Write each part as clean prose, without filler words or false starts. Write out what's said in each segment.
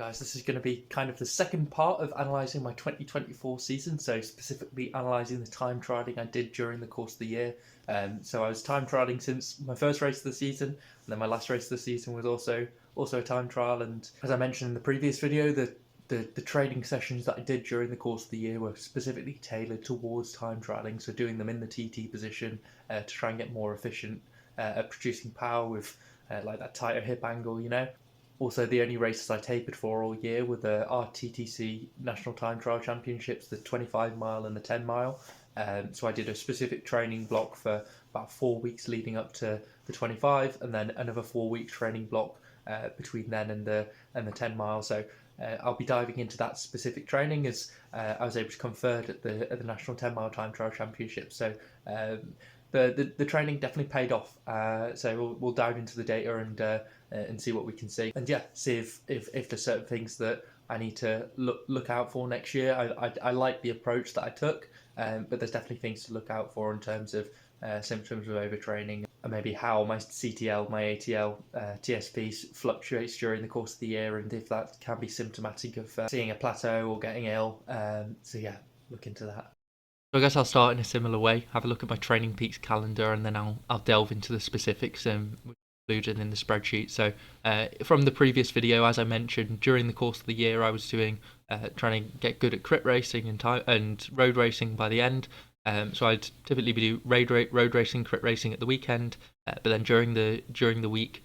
Guys, this is going to be kind of the second part of analysing my 2024 season, so specifically analysing the time trialling I did during the course of the year. So I was time trialling since my first race of the season, and then my last race of the season was also a time trial. And as I mentioned in the previous video, the training sessions that I did during the course of the year were specifically tailored towards time trialling, so doing them in the TT position to try and get more efficient at producing power with like that tighter hip angle, you know. Also, the only races I tapered for all year were the RTTC National Time Trial Championships, the 25 mile and the 10 mile. So I did a specific training block for about 4 weeks leading up to the 25, and then another 4 week training block between then and the 10 mile. So I'll be diving into that specific training as I was able to come third at the National 10 mile Time Trial Championship. So the training definitely paid off. So we'll dive into the data and see what we can see, and yeah, see if there's certain things that I need to look out for next year. I like the approach that I took, but there's definitely things to look out for in terms of symptoms of overtraining, and maybe how my CTL, my ATL, TSP fluctuates during the course of the year, and if that can be symptomatic of seeing a plateau or getting ill. So yeah, look into that. So I guess I'll start in a similar way, have a look at my Training Peaks calendar, and then I'll delve into the specifics included in the spreadsheet. So from the previous video, as I mentioned, during the course of the year I was doing trying to get good at crit racing and road racing by the end. So I'd typically do road racing, crit racing at the weekend, but then during the week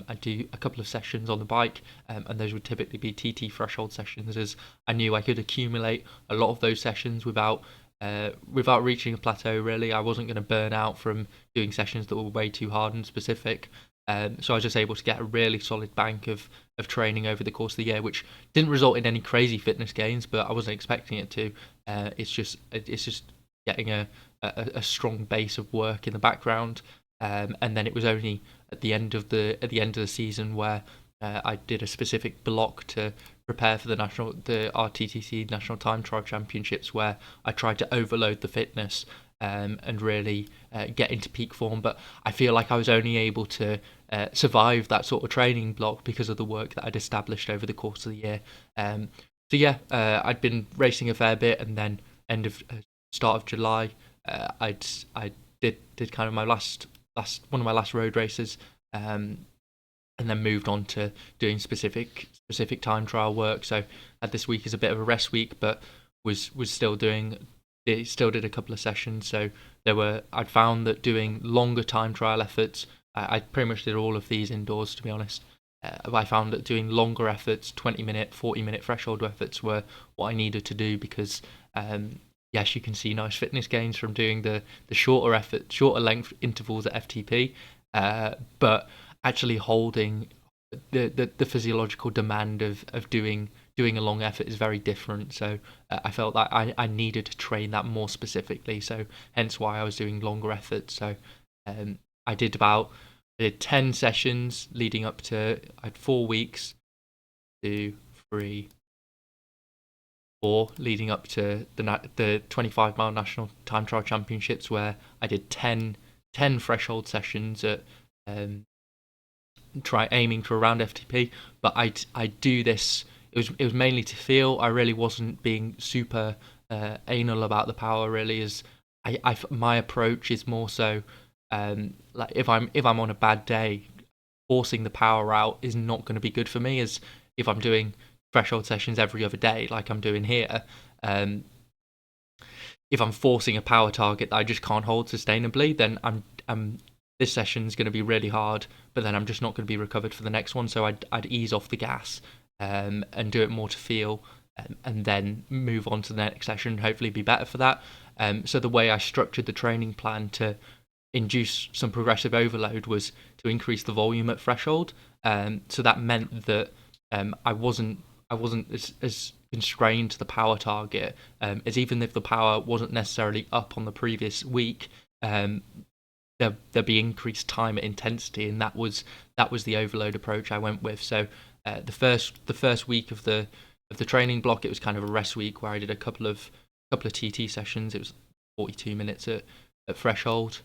I'd do a couple of sessions on the bike, and those would typically be TT threshold sessions, as I knew I could accumulate a lot of those sessions without reaching a plateau. Really, I wasn't going to burn out from doing sessions that were way too hard and specific. So I was just able to get a really solid bank of training over the course of the year, which didn't result in any crazy fitness gains, but I wasn't expecting it to. It's just getting a strong base of work in the background, and then it was only at the end of the season where I did a specific block to prepare for the RTTC National Time Trial Championships, where I tried to overload the fitness and really get into peak form. But I feel like I was only able to survive that sort of training block because of the work that I'd established over the course of the year. So yeah, I'd been racing a fair bit, and then start of July, I did kind of my last one of my last road races, and then moved on to doing specific time trial work. So had this week as a bit of a rest week, but was still did a couple of sessions. So I'd found that doing longer time trial efforts, I pretty much did all of these indoors, to be honest. I found that doing longer efforts, 20-minute, 40-minute threshold efforts, were what I needed to do, because yes, you can see nice fitness gains from doing the shorter length intervals at FTP, but actually holding the physiological demand of doing a long effort is very different. So I felt that I needed to train that more specifically, so hence why I was doing longer efforts. So I did 10 sessions leading up to, I had 4 weeks, 2, 3, 4 leading up to the 25 mile National Time Trial Championships, where I did 10 threshold sessions at aiming for around FTP. But I do this, it was mainly to feel. I really wasn't being super anal about the power, really, as my approach is more so like if I'm on a bad day, forcing the power out is not going to be good for me, as if I'm doing threshold sessions every other day like I'm doing here, if I'm forcing a power target that I just can't hold sustainably, then this session's going to be really hard, but then I'm just not going to be recovered for the next one. So I'd ease off the gas and do it more to feel, and then move on to the next session, hopefully be better for that. So the way I structured the training plan to induce some progressive overload was to increase the volume at threshold. So that meant that I wasn't as constrained to the power target, as even if the power wasn't necessarily up on the previous week, there'd be increased time at intensity, and that was the overload approach I went with. So the first week of the training block, it was kind of a rest week where I did a couple of TT sessions. It was 42 minutes at threshold,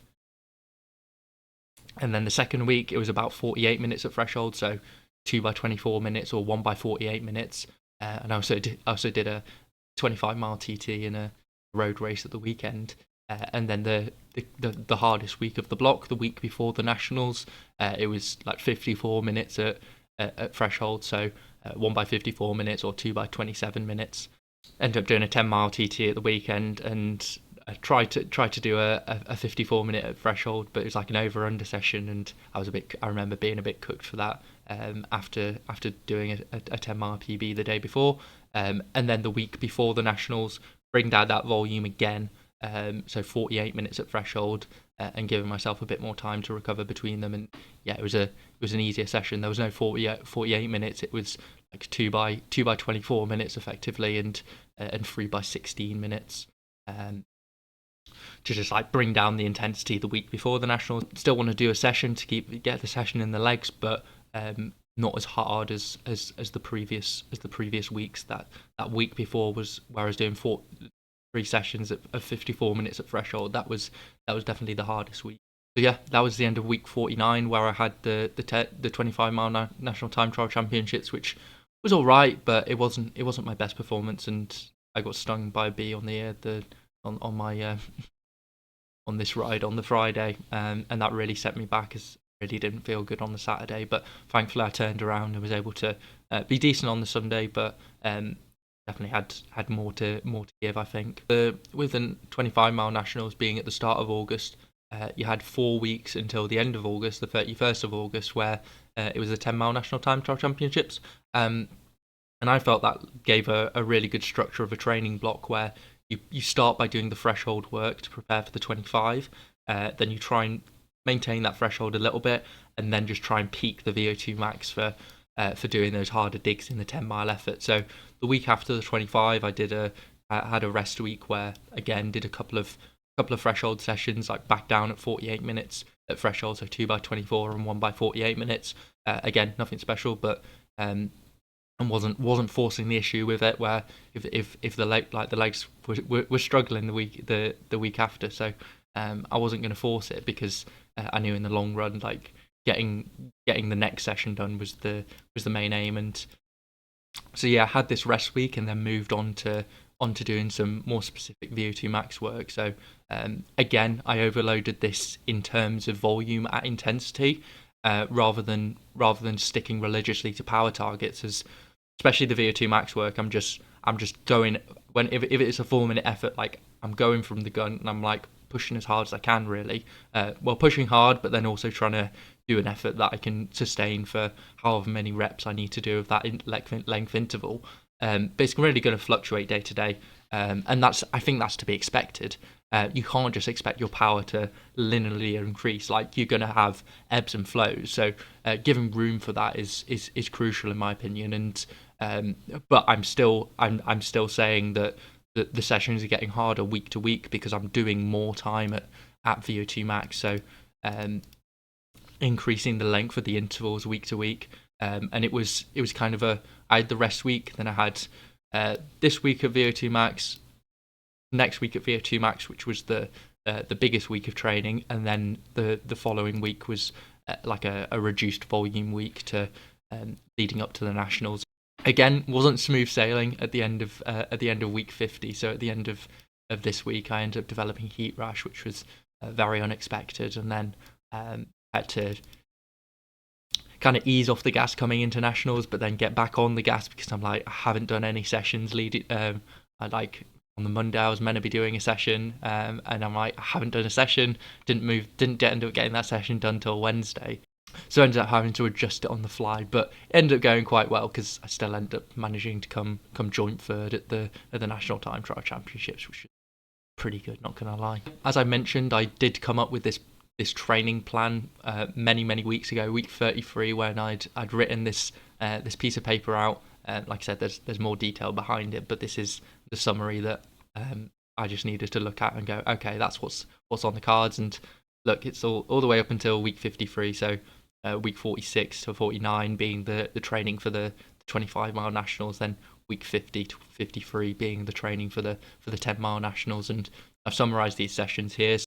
and then the second week it was about 48 minutes at threshold. So 2 by 24 minutes or 1 by 48 minutes. And I also did a 25-mile TT in a road race at the weekend. And then the hardest week of the block, the week before the nationals, it was like 54 minutes at threshold. So 1 by 54 minutes or 2 by 27 minutes. Ended up doing a 10-mile TT at the weekend, and I tried to do a 54-minute at threshold, but it was like an over/under session, and I remember being a bit cooked for that after doing a 10-mile PB the day before, and then the week before the nationals, bring down that volume again, so 48 minutes at threshold, and giving myself a bit more time to recover between them. And yeah, it was an easier session. There was no 48 minutes. It was like 2 by 24 minutes effectively, and 3 by 16 minutes. To just like bring down the intensity the week before the nationals. Still want to do a session to get the session in the legs, but not as hard as the previous weeks. That week before was where I was doing 3 sessions of 54 minutes at threshold. That was definitely the hardest week. So yeah, that was the end of week 49, where I had the 25-mile national time trial championships, which was all right, but it wasn't my best performance, and I got stung by a bee on the ear on my on this ride on the Friday, and that really set me back, as I really didn't feel good on the Saturday. But thankfully I turned around and was able to be decent on the Sunday, but definitely had more to give, I think. With the 25-mile nationals being at the start of August, you had 4 weeks until the end of August, the 31st of August, where it was the 10-mile national time trial championships. And I felt that gave a really good structure of a training block, where you start by doing the threshold work to prepare for the 25, then you try and maintain that threshold a little bit, and then just try and peak the VO2 max for doing those harder digs in the 10-mile effort. So the week after the 25, I had a rest week where, again, did a couple of threshold sessions, like back down at 48 minutes at threshold, so 2 by 24 and 1 by 48 minutes. Again, nothing special, but and wasn't forcing the issue with it, where if the legs were struggling the week after, so I wasn't going to force it, because I knew in the long run, like getting the next session done was the main aim. And so yeah, I had this rest week and then moved on to doing some more specific VO2 max work. So again, I overloaded this in terms of volume at intensity, rather than sticking religiously to power targets, as especially the VO2 max work. I'm just going, if it's a 4-minute effort, like I'm going from the gun and I'm like pushing as hard as I can, really. Pushing hard, but then also trying to do an effort that I can sustain for however many reps I need to do of that length interval. But it's really going to fluctuate day to day, and I think that's to be expected. You can't just expect your power to linearly increase. Like, you're going to have ebbs and flows. So giving room for that is crucial, in my opinion. And but I'm still saying that the sessions are getting harder week to week, because I'm doing more time at VO2 max. So increasing the length of the intervals week to week. And it was kind of I had the rest week, then I had this week at VO2 max, next week at VO2 max, which was the biggest week of training, and then the following week was like a reduced volume week to leading up to the nationals. Again, wasn't smooth sailing at the end of week 50. So at the end of this week, I ended up developing heat rash, which was very unexpected, and then had to kind of ease off the gas coming into nationals, but then get back on the gas, because I'm like, I haven't done any sessions leading. I like on the Monday I was meant to be doing a session, and I'm like, I haven't done a session. Didn't end up getting that session done till Wednesday. So I ended up having to adjust it on the fly, but it ended up going quite well, because I still ended up managing to come joint third at the National Time Trial Championships, which is pretty good, not gonna lie. As I mentioned, I did come up with this training plan many weeks ago, week 33, when I'd written this piece of paper out. Like I said, there's more detail behind it, but this is the summary that I just needed to look at and go, okay, that's what's on the cards. And look, it's all the way up until week 53, so week 46 to 49 being the training for the 25-mile nationals, then week 50 to 53 being the training for the 10-mile nationals. And I've summarised these sessions here.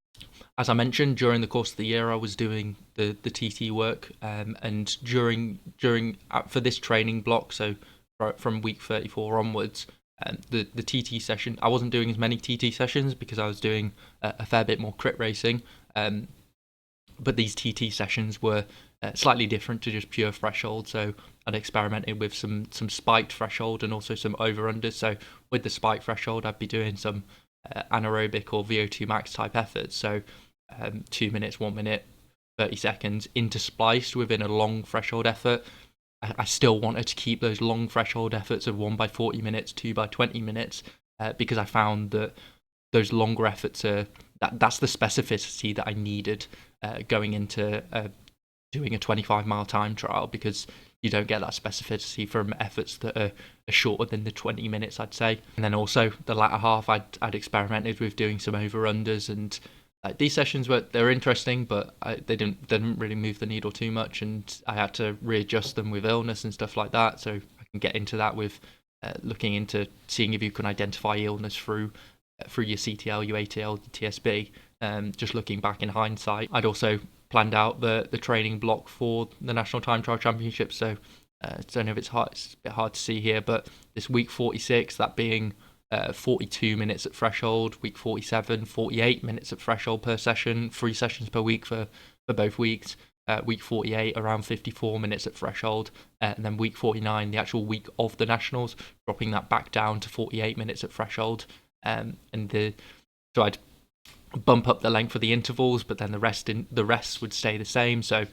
As I mentioned, during the course of the year, I was doing the TT work, and during for this training block, so from week 34 onwards, the TT session, I wasn't doing as many TT sessions because I was doing a fair bit more crit racing, but these TT sessions were slightly different to just pure threshold. So I'd experimented with some spiked threshold and also some over-unders. So with the spiked threshold, I'd be doing some anaerobic or VO2 max type efforts. So 2 minutes, 1 minute, 30 seconds interspliced within a long threshold effort. I still wanted to keep those long threshold efforts of 1 by 40 minutes, 2 by 20 minutes, because I found that those longer efforts that's the specificity that I needed going into doing a 25-mile time trial, because you don't get that specificity from efforts that are shorter than the 20 minutes, I'd say. And then also the latter half, I'd experimented with doing some over-unders, and these sessions they're interesting, but they didn't really move the needle too much, and I had to readjust them with illness and stuff like that. So I can get into that with looking into seeing if you can identify illness through your CTL, your ATL, TSB. Just looking back in hindsight, I'd also planned out the training block for the National Time Trial Championship. So I don't know if it's a bit hard to see here, but this week 46, that being 42 minutes at threshold, week 47, 48 minutes at threshold per session, 3 sessions per week for both weeks. Week 48, around 54 minutes at threshold, and then week 49, the actual week of the Nationals, dropping that back down to 48 minutes at threshold. So I'd bump up the length of the intervals, but then the rest would stay the same. So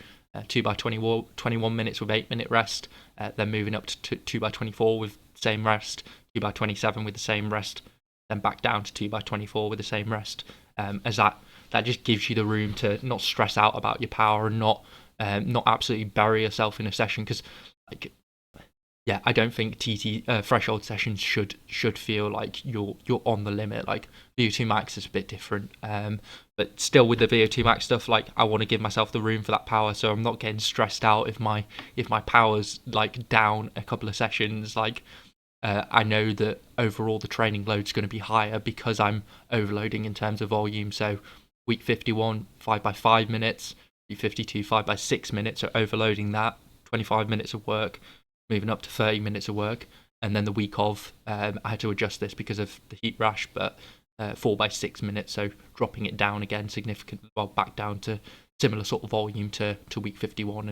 2 by 21 minutes with 8-minute rest, then moving up to 2 by 24 with same rest, 2 by 27 with the same rest, then back down to 2 by 24 with the same rest. As that just gives you the room to not stress out about your power and not absolutely bury yourself in a session, because I don't think TT threshold sessions should feel like you're on the limit. Like VO2 max is a bit different, but still with the VO2 max stuff, like I want to give myself the room for that power, so I'm not getting stressed out if my power's like down a couple of sessions. Like I know that overall the training load's going to be higher because I'm overloading in terms of volume. So week 51, 5 by 5 minutes, week 52, 5 by 6 minutes, so overloading that, 25 minutes of work, moving up to 30 minutes of work. And then the week of, I had to adjust this because of the heat rash, but 4 by 6 minutes, so dropping it down again significantly, well, back down to similar sort of volume to week 51.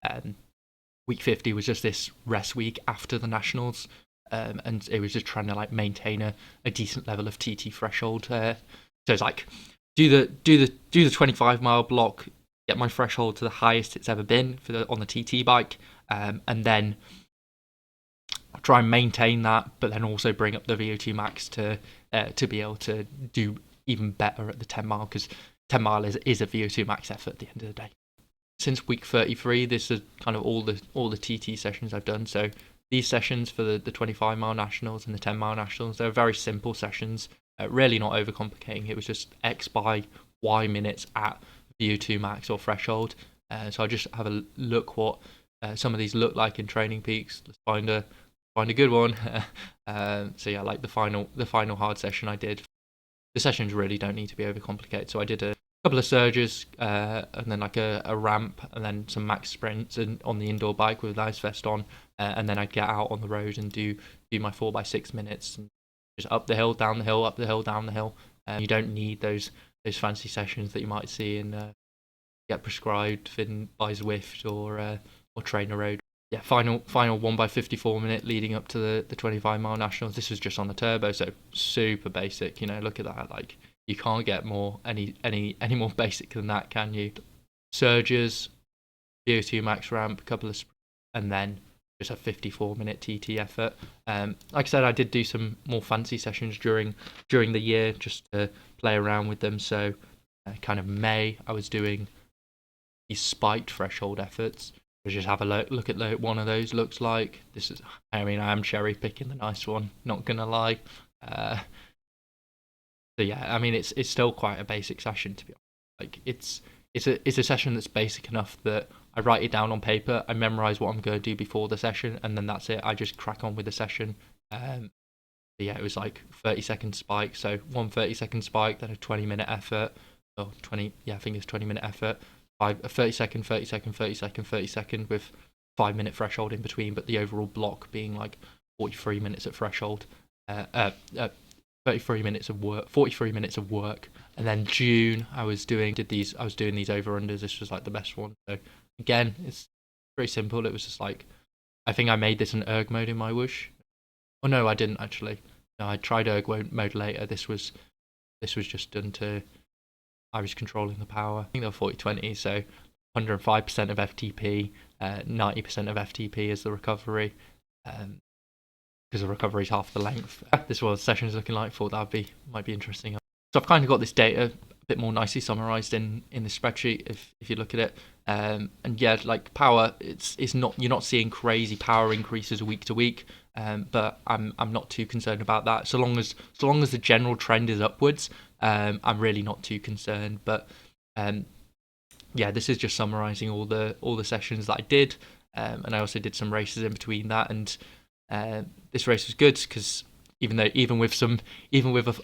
And week 50 was just this rest week after the Nationals, and it was just trying to like maintain a decent level of TT threshold. So it's like do the 25-mile block, get my threshold to the highest it's ever been on the TT bike, and then try and maintain that, but then also bring up the VO2 max to be able to do even better at the 10-mile, because 10-mile is a VO2 max effort at the end of the day. Since week 33, this is kind of all the TT sessions I've done. So these sessions for the 25-mile nationals and the 10-mile nationals, they're very simple sessions, really not overcomplicating. It was just X by Y minutes at VO2 max or threshold. So I'll just have a look what some of these look like in Training Peaks. Let's find a good one. So yeah, like the final hard session I did. The sessions really don't need to be overcomplicated. So I did a couple of surges, and then like a ramp, and then some max sprints and on the indoor bike with ice vest on, and then I'd get out on the road and do my 4 by 6 minutes, and just up the hill, down the hill, up the hill, down the hill. You don't need those fancy sessions that you might see and get prescribed by Zwift or Trainer Road. Yeah, final 1 by 54 minute leading up to the 25-mile nationals. This was just on the turbo, so super basic. Look at that. Like, you can't get any more basic than that, can you? Surges, VO2 max ramp, a couple of sprints, and then just a 54-minute TT effort. Like I said, I did do some more fancy sessions during the year just to play around with them. So kind of May, I was doing these spiked threshold efforts. We'll just have a look at what one of those looks like. I am cherry picking the nice one, not gonna lie. So yeah, it's still quite a basic session, to be honest. Like it's a session that's basic enough that I write it down on paper, I memorize what I'm going to do before the session, and then that's it. I just crack on with the session. Yeah, it was like 30-second spike, so one 30-second spike, then a 20-minute effort, oh, 20, yeah, I think it's 20-minute effort, a 30-second, 30-second, 30-second, 30-second with 5-minute threshold in between, but the overall block being like 43 minutes at threshold, 33 minutes of work, 43 minutes of work. And then June, I was doing these over unders. This was like the best one. So again, it's very simple. It was just like, I think I made this an erg mode in my whoosh. Oh no, I didn't actually. No, I tried erg mode later. This was just done to, I was controlling the power. I think they were 40-20, so 105% of FTP, 90% of FTP is the recovery, because the recovery is half the length. This is what the session is looking like. Thought that might be interesting. So I've kind of got this data a bit more nicely summarized in the spreadsheet if you look at it. And yeah, like power, it's not, you're not seeing crazy power increases week to week. But I'm not too concerned about that. So long as the general trend is upwards, I'm really not too concerned. But yeah, this is just summarizing all the sessions that I did, and I also did some races in between that. And this race was good because even with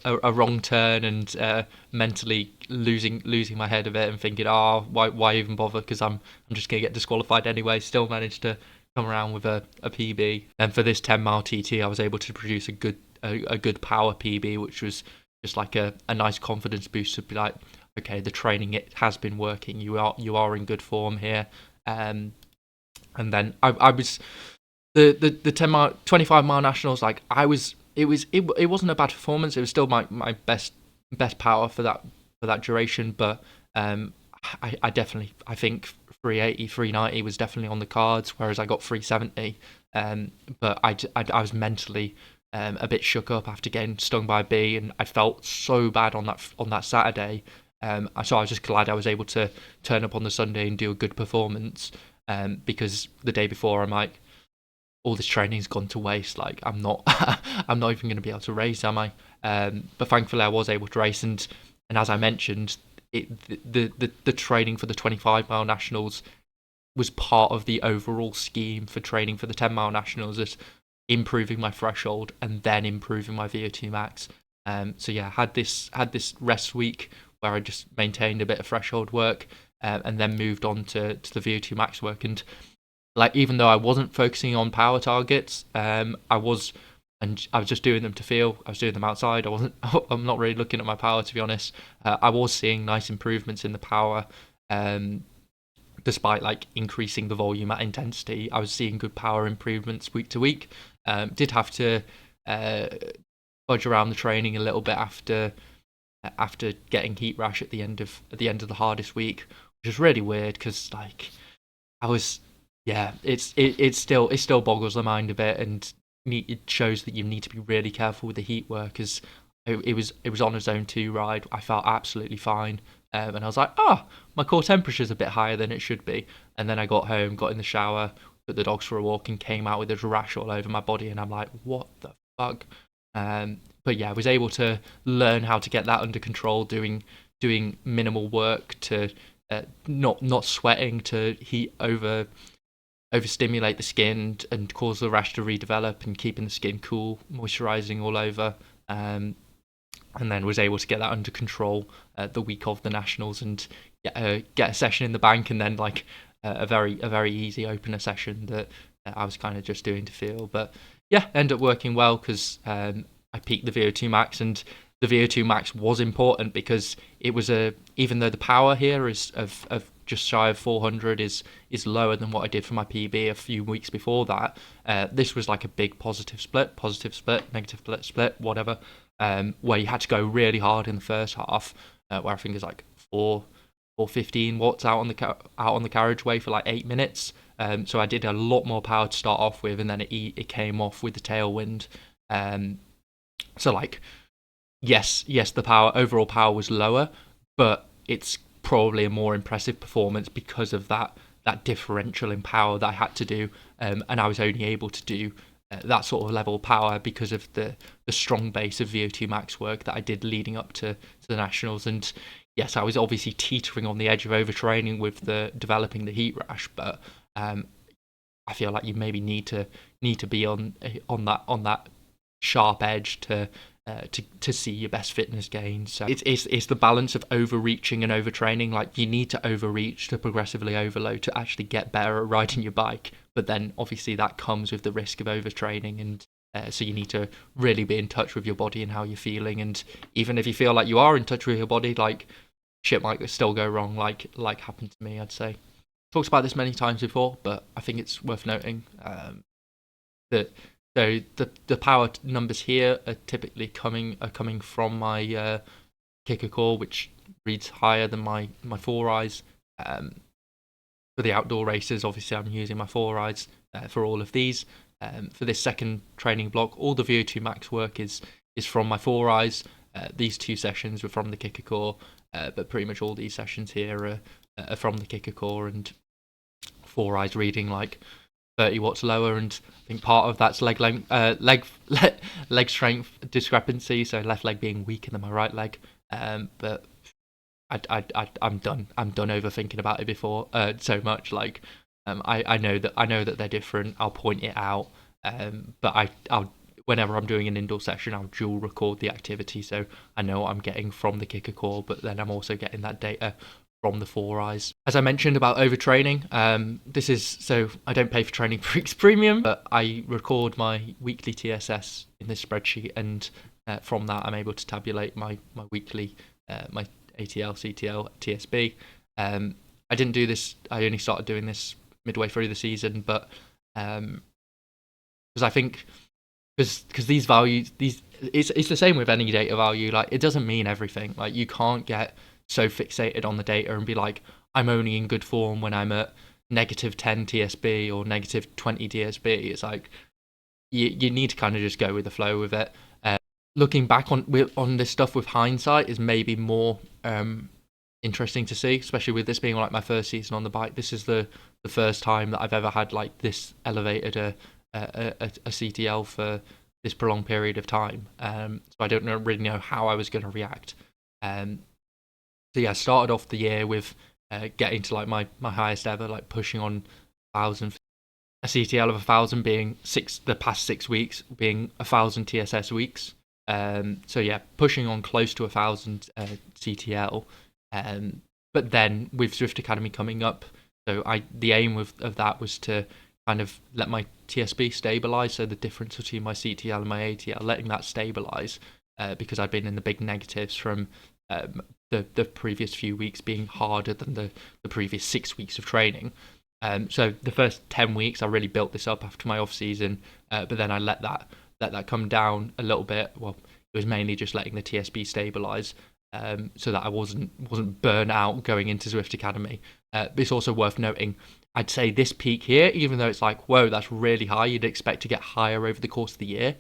a wrong turn and mentally losing my head a bit and thinking, why even bother? Because I'm just gonna get disqualified anyway. Still managed to come around with a PB. And for this 10-mile TT, I was able to produce a good power PB, which was just like a nice confidence boost to be like, okay, the training, it has been working. You are in good form here. And then I was the 10-mile, 25-mile nationals. Like it wasn't a bad performance. It was still my best power for that duration. But I definitely, I think 380, 390 was definitely on the cards, whereas I got 370. But I was mentally a bit shook up after getting stung by a bee, and I felt so bad on that Saturday. So I was just glad I was able to turn up on the Sunday and do a good performance. Because the day before, I'm like, all this training's gone to waste. Like I'm not even going to be able to race, am I? But thankfully, I was able to race, and as I mentioned, the training for the 25-mile nationals was part of the overall scheme for training for the 10-mile nationals, is improving my threshold and then improving my VO2 max. So yeah, I had this rest week where I just maintained a bit of threshold work, and then moved on to the VO2 max work. And like, even though I wasn't focusing on power targets, I was just doing them to feel. I was doing them outside. I'm not really looking at my power, to be honest. I was seeing nice improvements in the power, despite like increasing the volume at intensity. I was seeing good power improvements week to week. Did have to budge around the training a little bit after getting heat rash at the end of the hardest week, which is really weird because like I was, yeah, it still boggles the mind a bit, and it shows that you need to be really careful with the heat work, because it was on a zone 2 ride. I felt absolutely fine, and I was like, my core temperature's a bit higher than it should be. And then I got home, got in the shower, took the dogs for a walk, and came out with a rash all over my body, and I'm like, what the fuck? But yeah, I was able to learn how to get that under control, doing minimal work to not sweating to heat overstimulate the skin and cause the rash to redevelop, and keeping the skin cool, moisturizing all over. And then was able to get that under control the week of the nationals, and get a session in the bank, and then like a very easy opener session that I was kind of just doing to feel. But yeah, ended up working well because I peaked the VO2 max, and the VO2 max was important because it was even though the power here is of just shy of 400 is lower than what I did for my PB a few weeks before that. This was like a big positive split, negative split, whatever. Where you had to go really hard in the first half, where I think it's like 415 watts out on the carriageway for like 8 minutes. So I did a lot more power to start off with, and then it came off with the tailwind. So like, yes, the overall power was lower, but it's probably a more impressive performance because of that differential in power that I had to do, and I was only able to do that sort of level of power because of the strong base of VO2 max work that I did leading up to the nationals. And yes, I was obviously teetering on the edge of overtraining with the developing the heat rash, but I feel like you maybe need to be on that sharp edge to to see your best fitness gains. So it's the balance of overreaching and overtraining. Like, you need to overreach to progressively overload to actually get better at riding your bike, but then obviously that comes with the risk of overtraining, and so you need to really be in touch with your body and how you're feeling. And even if you feel like you are in touch with your body, like, shit might still go wrong, like happened to me, I'd say. Talked about this many times before, but I think it's worth noting that so the power numbers here are typically coming from my kicker core, which reads higher than my 4eyes. For the outdoor races, obviously I'm using my 4eyes for all of these. For this second training block, all the VO2 max work is from my 4eyes. These 2 sessions were from the kicker core, but pretty much all these sessions here are from the kicker core, and 4eyes reading like 30 watts lower, and I think part of that's leg strength discrepancy, so left leg being weaker than my right leg. But I'm done overthinking about it before so much. Like, I know that they're different. I'll point it out, but I'll whenever I'm doing an indoor session, I'll dual record the activity, so I know what I'm getting from the kicker core, but then I'm also getting that data from the 4eyes. As I mentioned about overtraining, this is so I don't pay for Training Freaks Premium, but I record my weekly TSS in this spreadsheet, and from that I'm able to tabulate my weekly my ATL, CTL, TSB. I didn't do this. I only started doing this midway through the season, but because I think because these values, it's the same with any data value. Like, it doesn't mean everything. Like, you can't get so fixated on the data and be like, I'm only in good form when I'm at -10 TSB or -20 TSB. It's like you need to kind of just go with the flow with it. Looking back on this stuff with hindsight is maybe more interesting to see, especially with this being like my first season on the bike. This is the first time that I've ever had like this elevated a CTL for this prolonged period of time. So I don't really know how I was going to react. So yeah, I started off the year with getting to like my highest ever, like pushing on 1,000. A CTL of 1,000 being the past 6 weeks being 1,000 TSS weeks. So yeah, pushing on close to 1,000 CTL. But then with Zwift Academy coming up, so the aim of that was to kind of let my TSB stabilize, so the difference between my CTL and my ATL, letting that stabilize, because I'd been in the big negatives from the previous few weeks being harder than the previous 6 weeks of training. So the first 10 weeks I really built this up after my off season, but then I let that come down a little bit. Well, it was mainly just letting the TSB stabilize, so that I wasn't burnt out going into Zwift Academy. But it's also worth noting, I'd say this peak here, even though it's like, whoa, that's really high, you'd expect to get higher over the course of the year.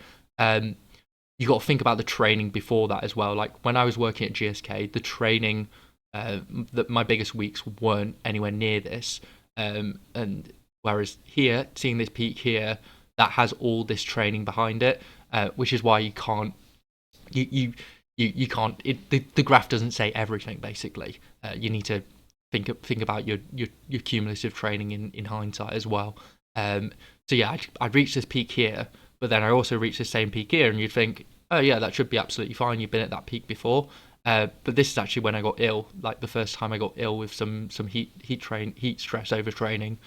You got to think about the training before that as well. Like, when I was working at GSK, the training, my biggest weeks weren't anywhere near this. And whereas here, seeing this peak here, that has all this training behind it, which is why you can't, you can't. The graph doesn't say everything. Basically, you need to think about your cumulative training in hindsight as well. So yeah, I'd reached this peak here, but then I also reached the same peak here, and you'd think, oh yeah, that should be absolutely fine. You've been at that peak before. But this is actually when I got ill, like the first time I got ill with some heat stress overtraining,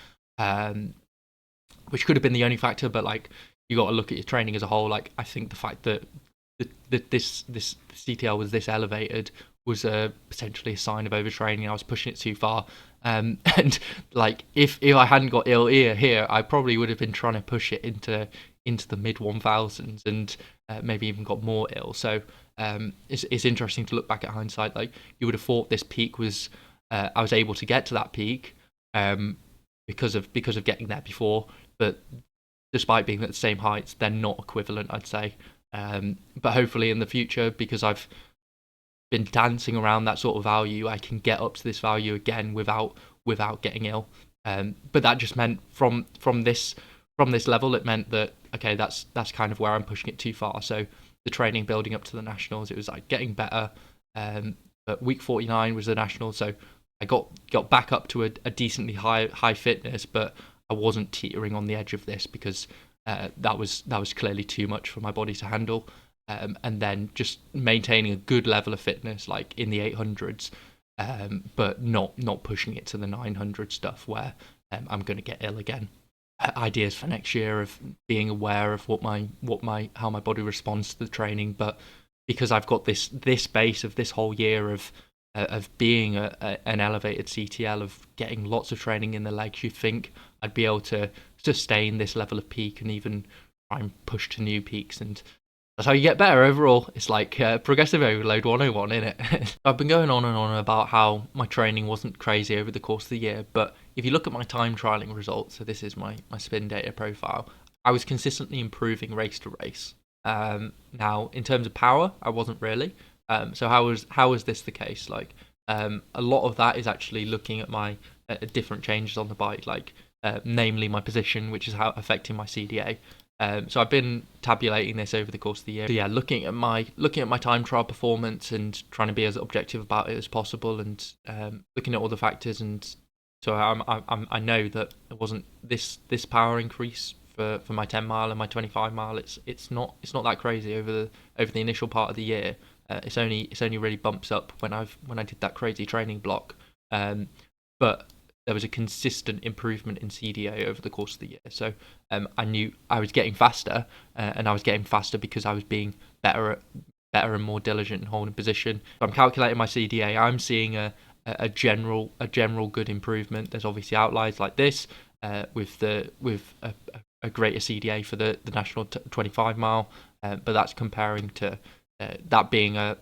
which could have been the only factor, but like, you got to look at your training as a whole. Like, I think the fact that this CTL was this elevated was potentially a sign of overtraining. I was pushing it too far, and like if I hadn't got ill here, I probably would have been trying to push it into the mid 1000s and maybe even got more ill. So it's interesting to look back at hindsight. Like, you would have thought this peak was I was able to get to that peak because of getting there before, but despite being at the same heights, they're not equivalent, I'd say. But hopefully in the future, because I've been dancing around that sort of value, I can get up to this value again without getting ill. But that just meant from this level, it meant that, okay, that's kind of where I'm pushing it too far. So the training building up to the nationals, it was like getting better. But week 49 was the nationals, so I got back up to a decently high fitness, but I wasn't teetering on the edge of this because that was clearly too much for my body to handle. and then just maintaining a good level of fitness, like in the 800s, but not pushing it to the 900 stuff where I'm going to get ill again. Ideas for next year of being aware of how my body responds to the training, but because I've got this base of this whole year of being an elevated CTL, of getting lots of training in the legs, you'd think I'd be able to sustain this level of peak and even try and push to new peaks, and that's how you get better overall. It's like progressive overload 101, isn't it? I've been going on and on about how my training wasn't crazy over the course of the year, but if you look at my time trialing results, so this is my spin data profile, I was consistently improving race to race. Now, in terms of power, I wasn't really. So how was this the case? Like, a lot of that is actually looking at my different changes on the bike, like namely my position, which is how affecting my CDA. So I've been tabulating this over the course of the year. So yeah, looking at my time trial performance and trying to be as objective about it as possible, and looking at all the factors. And so I know that it wasn't this power increase for my 10 mile and my 25 mile. It's not that crazy over the initial part of the year. It's only really bumps up when I did that crazy training block. But there was a consistent improvement in CDA over the course of the year. So I knew I was getting faster, and I was getting faster because I was being better and more diligent in holding position. If I'm calculating my CDA, I'm seeing a general good improvement. There's obviously outliers like this with a greater CDA for the national 25 mile, but that's comparing to that being a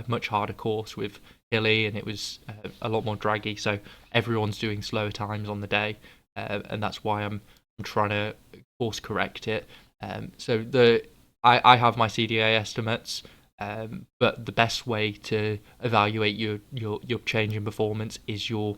much harder course with hilly, and it was a lot more draggy, so everyone's doing slower times on the day, and that's why I'm trying to course correct it. So I have my CDA estimates, but the best way to evaluate your change in performance is your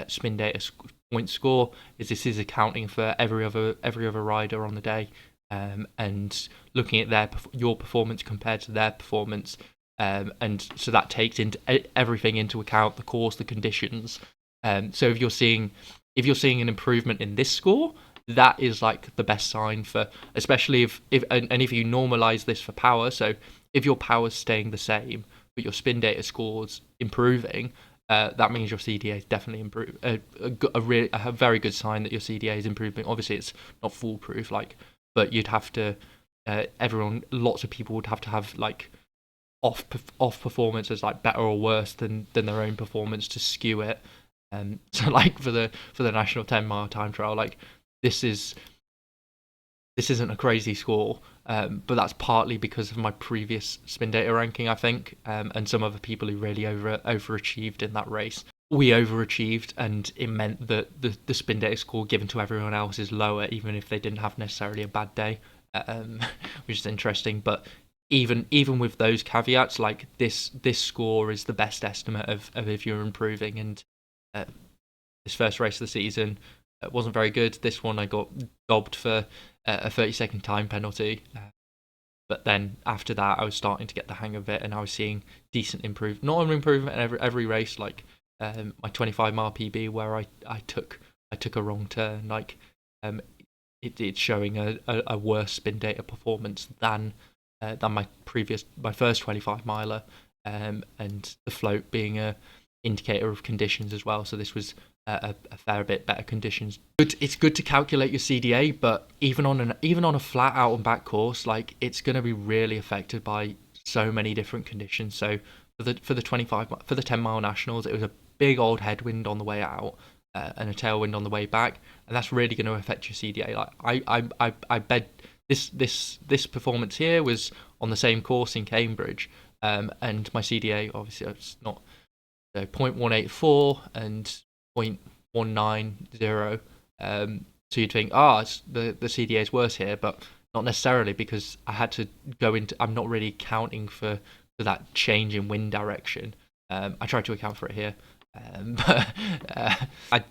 spin data point score. This is accounting for every other rider on the day, and looking at your performance compared to their performance. And so that takes into everything into account: the course, the conditions. So if you're seeing an improvement in this score, that is like the best sign for, especially if you normalize this for power. So if your power's staying the same but your spin data score's improving, that means your CDA is definitely improved. A very good sign that your CDA is improving. Obviously, it's not foolproof, but you'd have to. Lots of people would have to have like off performance as like better or worse than their own performance to skew it. So like for the national 10 mile time trial, like this isn't a crazy score, but that's partly because of my previous spin data ranking, I think, and some other people who really overachieved in that race. We overachieved, and it meant that the spin data score given to everyone else is lower, even if they didn't have necessarily a bad day, which is interesting. But even with those caveats, like this score is the best estimate of if you're improving. And this first race of the season wasn't very good. This one I got dobbed for a 30-second time penalty, but then after that I was starting to get the hang of it, and I was seeing decent improvement, not an improvement in every race, like my 25 mile PB where I took a wrong turn, like it's showing a worse spin data performance than my first 25 miler, and the float being a indicator of conditions as well. So this was a fair bit better conditions. It's good to calculate your CDA, but even on a flat out and back course, like it's going to be really affected by so many different conditions. So for the 10 mile nationals, it was a big old headwind on the way out, and a tailwind on the way back, and that's really going to affect your CDA. Like I bet this performance here was on the same course in Cambridge, and my CDA obviously it's not 0.184 and 0.190. So you'd think, the CDA is worse here, but not necessarily, because I had to go into. I'm not really accounting for that change in wind direction. I tried to account for it here, but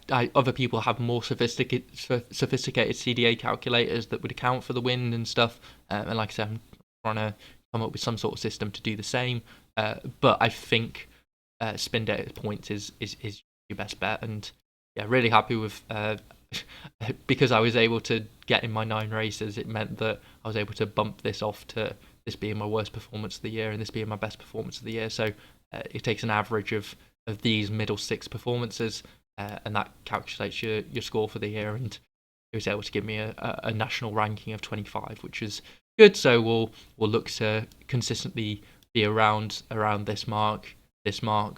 other people have more sophisticated CDA calculators that would account for the wind and stuff. And like I said, I'm trying to come up with some sort of system to do the same. But I think spin data points is your best bet, and yeah, really happy with because I was able to get in my 9 races. It meant that I was able to bump this off to this being my worst performance of the year and this being my best performance of the year. So it takes an average of these middle 6 performances, and that calculates your score for the year. And it was able to give me a national ranking of 25, which is good. So we'll look to consistently be around this mark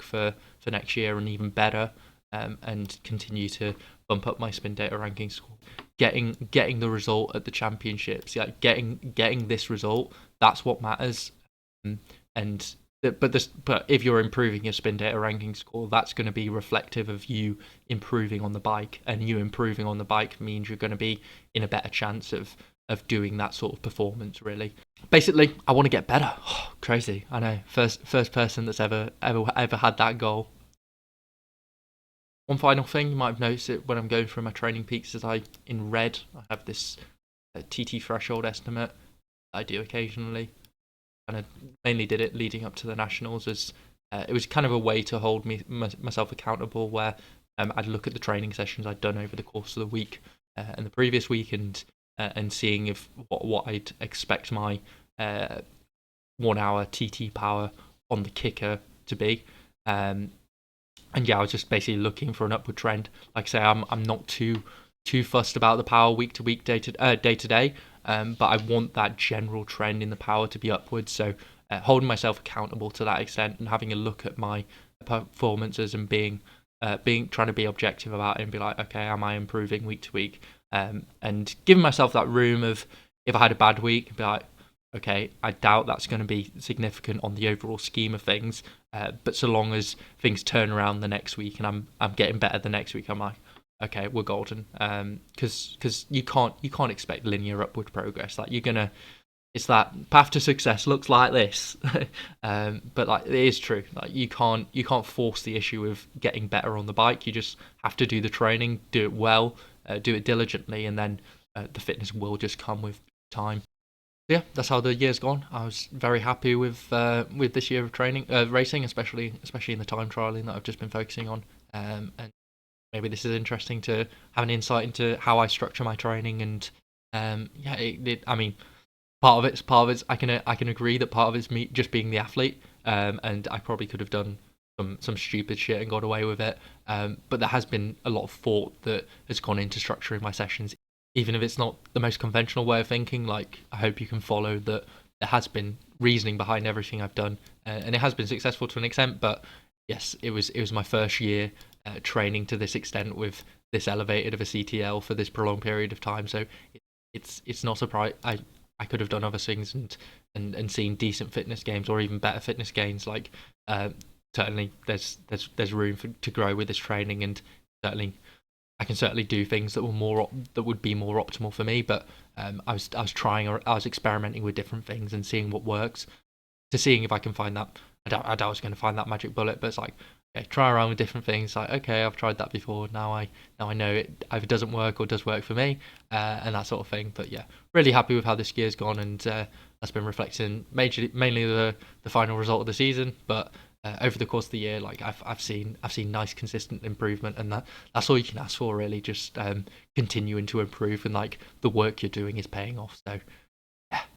for next year and even better, and continue to bump up my spin data ranking score. Getting the result at the championships, like getting this result, that's what matters. And but if you're improving your spin data ranking score, that's going to be reflective of you improving on the bike, and you improving on the bike means you're going to be in a better chance of doing that sort of performance. Really, basically, I want to get better. Oh, crazy, I know. First person that's ever had that goal. One final thing, you might have noticed it when I'm going through my training peaks, is in red I have this TT threshold estimate that I do occasionally. And I mainly did it leading up to the nationals, as it was kind of a way to hold myself accountable, where I'd look at the training sessions I'd done over the course of the week and the previous week, and seeing if what I'd expect my 1 hour TT power on the kicker to be. And yeah, I was just basically looking for an upward trend. Like I say, I'm not too fussed about the power week to week, day to day. But I want that general trend in the power to be upwards. So holding myself accountable to that extent, and having a look at my performances, and trying to be objective about it, and be like, okay, am I improving week to week? And giving myself that room of, if I had a bad week, be like, okay, I doubt that's going to be significant on the overall scheme of things. But so long as things turn around the next week and I'm getting better the next week, I'm like, okay, we're golden. Because you can't expect linear upward progress. Like, it's that path to success looks like this. But like, it is true. Like, you can't force the issue of getting better on the bike. You just have to do the training, do it well, do it diligently, and then the fitness will just come with time. Yeah, that's how the year's gone. I was very happy with this year of training, racing, especially in the time trialing that I've just been focusing on. And maybe this is interesting to have an insight into how I structure my training. And I mean, part of it's I can agree that part of it's me just being the athlete, and I probably could have done some stupid shit and got away with it. But there has been a lot of thought that has gone into structuring my sessions, even if it's not the most conventional way of thinking. Like, I hope you can follow that there has been reasoning behind everything I've done, and it has been successful to an extent. But yes, it was my first year training to this extent with this elevated of a CTL for this prolonged period of time. So it's not surprising. I could have done other things and seen decent fitness gains, or even better fitness gains. Like, certainly there's room to grow with this training, and certainly I can certainly do things that would be more optimal for me. But I was experimenting with different things and seeing what works, to seeing if I can find that. I doubt I was going to find that magic bullet, but it's like, okay, try around with different things. Like, okay, I've tried that before. Now I know it either doesn't work or does work for me, and that sort of thing. But yeah, really happy with how this year's gone, and that's been reflecting mainly the final result of the season. But over the course of the year, like, I've seen nice consistent improvement, and that's all you can ask for, really. Just continuing to improve, and like, the work you're doing is paying off. So